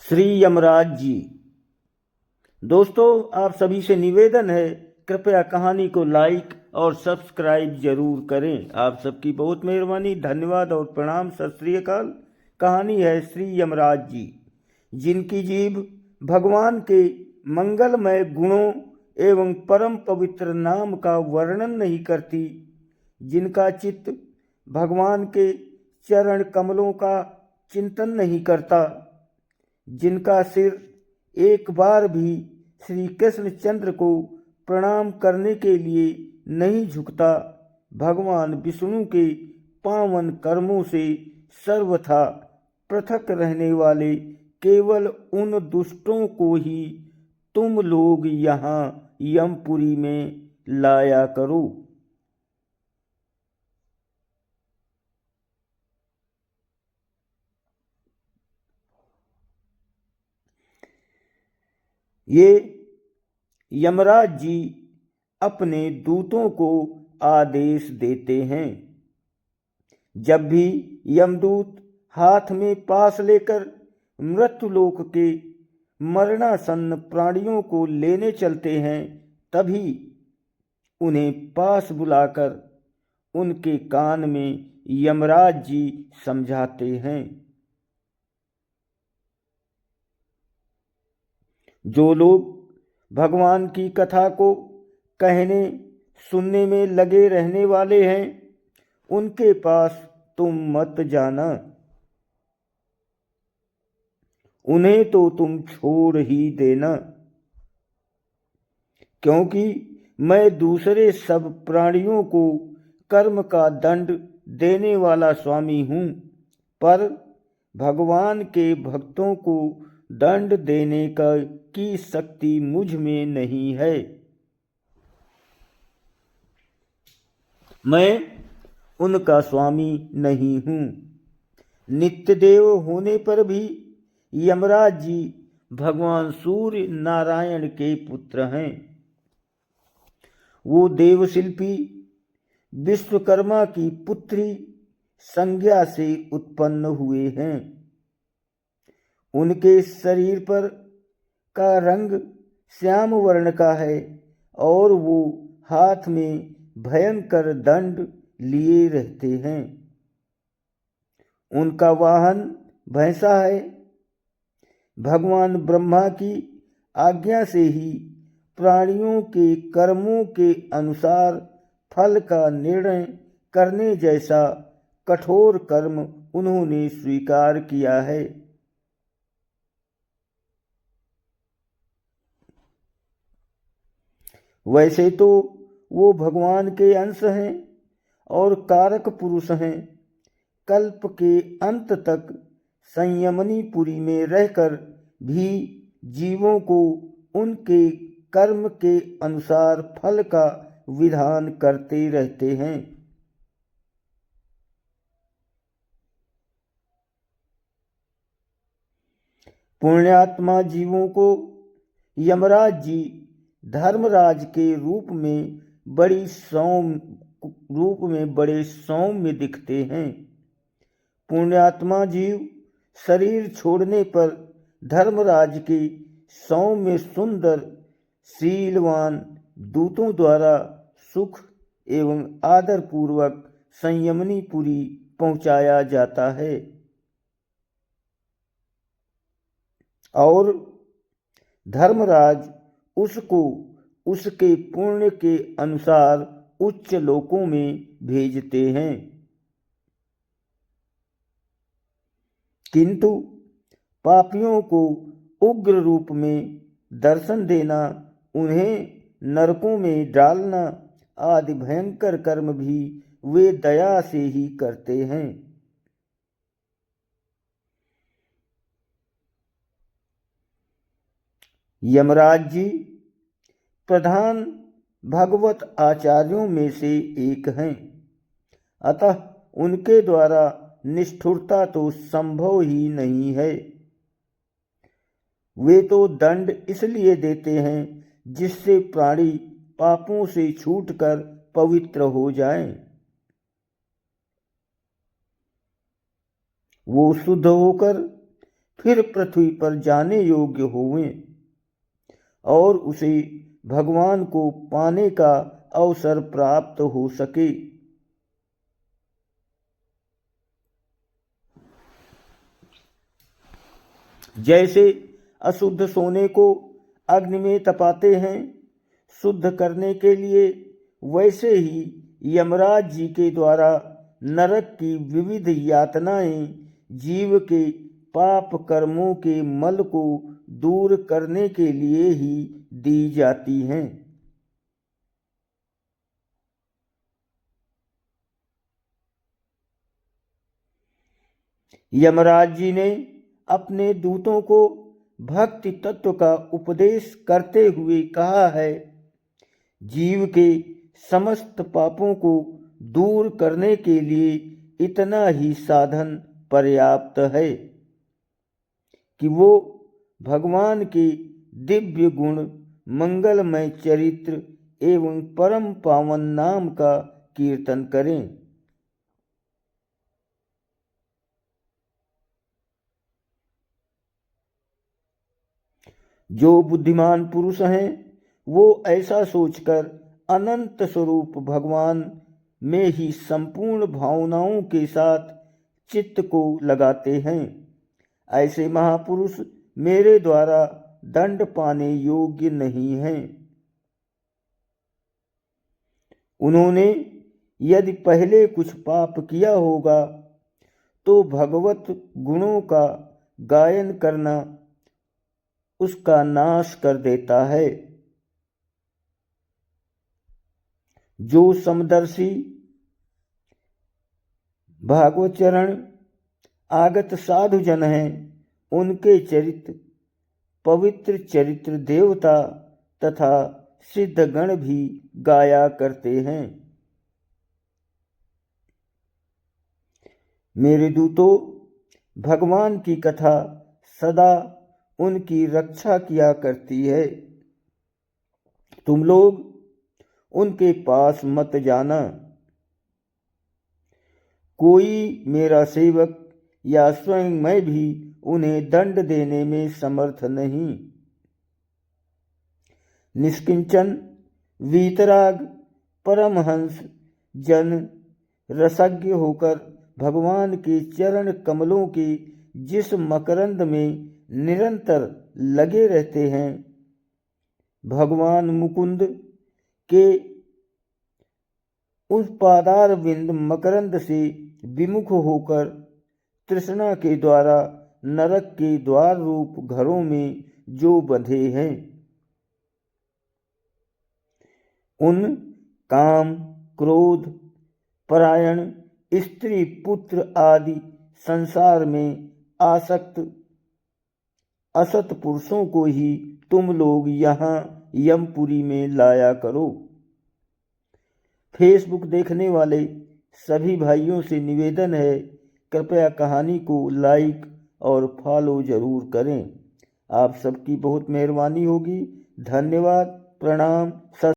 श्री यमराज जी। दोस्तों, आप सभी से निवेदन है, कृपया कहानी को लाइक और सब्सक्राइब जरूर करें। आप सबकी बहुत मेहरबानी, धन्यवाद और प्रणाम। सत श्री अकाल। कहानी है श्री यमराज जी, जिनकी जीभ भगवान के मंगलमय गुणों एवं परम पवित्र नाम का वर्णन नहीं करती, जिनका चित्त भगवान के चरण कमलों का चिंतन नहीं करता, जिनका सिर एक बार भी श्री कृष्णचंद्र को प्रणाम करने के लिए नहीं झुकता, भगवान विष्णु के पावन कर्मों से सर्वथा पृथक रहने वाले केवल उन दुष्टों को ही तुम लोग यहाँ यमपुरी में लाया करो। ये यमराज जी अपने दूतों को आदेश देते हैं। जब भी यमदूत हाथ में पास लेकर मृत्युलोक के मरणासन्न प्राणियों को लेने चलते हैं, तभी उन्हें पास बुलाकर उनके कान में यमराज जी समझाते हैं। जो लोग भगवान की कथा को कहने सुनने में लगे रहने वाले हैं, उनके पास तुम मत जाना। उन्हें तो तुम छोड़ ही देना, क्योंकि मैं दूसरे सब प्राणियों को कर्म का दंड देने वाला स्वामी हूँ, पर भगवान के भक्तों को दंड देने की शक्ति मुझ में नहीं है। मैं उनका स्वामी नहीं हूँ। नित्यदेव होने पर भी यमराज जी भगवान सूर्य नारायण के पुत्र हैं। वो देवशिल्पी विश्वकर्मा की पुत्री संज्ञा से उत्पन्न हुए हैं। उनके शरीर पर का रंग श्याम वर्ण का है और वो हाथ में भयंकर दंड लिए रहते हैं। उनका वाहन भैंसा है। भगवान ब्रह्मा की आज्ञा से ही प्राणियों के कर्मों के अनुसार फल का निर्णय करने जैसा कठोर कर्म उन्होंने स्वीकार किया है। वैसे तो वो भगवान के अंश हैं और कारक पुरुष हैं। कल्प के अंत तक संयमनीपुरी में रहकर भी जीवों को उनके कर्म के अनुसार फल का विधान करते रहते हैं। पुण्यात्मा जीवों को यमराज जी धर्मराज के रूप में बड़े सौम्य दिखते हैं। पुण्यात्मा जीव शरीर छोड़ने पर धर्मराज के सौम्य सुंदर शीलवान दूतों द्वारा सुख एवं आदर पूर्वक संयमनीपुरी पहुंचाया जाता है और धर्मराज उसको उसके पुण्य के अनुसार उच्च लोकों में भेजते हैं। किंतु पापियों को उग्र रूप में दर्शन देना, उन्हें नरकों में डालना आदि भयंकर कर्म भी वे दया से ही करते हैं। यमराज जी प्रधान भगवत आचार्यों में से एक हैं, अतः उनके द्वारा निष्ठुरता तो संभव ही नहीं है। वे तो दंड इसलिए देते हैं जिससे प्राणी पापों से छूटकर पवित्र हो जाएं। वो शुद्ध होकर फिर पृथ्वी पर जाने योग्य होवें और उसे भगवान को पाने का अवसर प्राप्त हो सके। जैसे अशुद्ध सोने को अग्नि में तपाते हैं शुद्ध करने के लिए, वैसे ही यमराज जी के द्वारा नरक की विविध यातनाएं जीव के पाप कर्मों के मल को दूर करने के लिए ही दी जाती हैं। यमराज जी ने अपने दूतों को भक्ति तत्व का उपदेश करते हुए कहा है, जीव के समस्त पापों को दूर करने के लिए इतना ही साधन पर्याप्त है कि वो भगवान के दिव्य गुण, मंगलमय चरित्र एवं परम पावन नाम का कीर्तन करें। जो बुद्धिमान पुरुष हैं वो ऐसा सोचकर अनंत स्वरूप भगवान में ही संपूर्ण भावनाओं के साथ चित्त को लगाते हैं। ऐसे महापुरुष मेरे द्वारा दंड पाने योग्य नहीं हैं। उन्होंने यदि पहले कुछ पाप किया होगा तो भगवत गुणों का गायन करना उसका नाश कर देता है। जो समदर्शी भागवचरण आगत साधु जन हैं, उनके चरित्र पवित्र चरित्र देवता तथा सिद्धगण भी गाया करते हैं। मेरे दूतों, भगवान की कथा सदा उनकी रक्षा किया करती है। तुम लोग उनके पास मत जाना। कोई मेरा सेवक या स्वयं मैं भी उन्हें दंड देने में समर्थ नहीं। निष्किंचन वीतराग परमहंस जन रसज्ञ होकर भगवान के चरण कमलों के जिस मकरंद में निरंतर लगे रहते हैं, भगवान मुकुंद के उस पादार बिंद मकरंद से विमुख होकर तृष्णा के द्वारा नरक के द्वार रूप घरों में जो बंधे हैं, उन काम क्रोध परायण स्त्री पुत्र आदि संसार में आसक्त असत पुरुषों को ही तुम लोग यहाँ यमपुरी में लाया करो। फेसबुक देखने वाले सभी भाइयों से निवेदन है, कृपया कहानी को लाइक और फॉलो जरूर करें। आप सबकी बहुत मेहरबानी होगी। धन्यवाद। प्रणाम।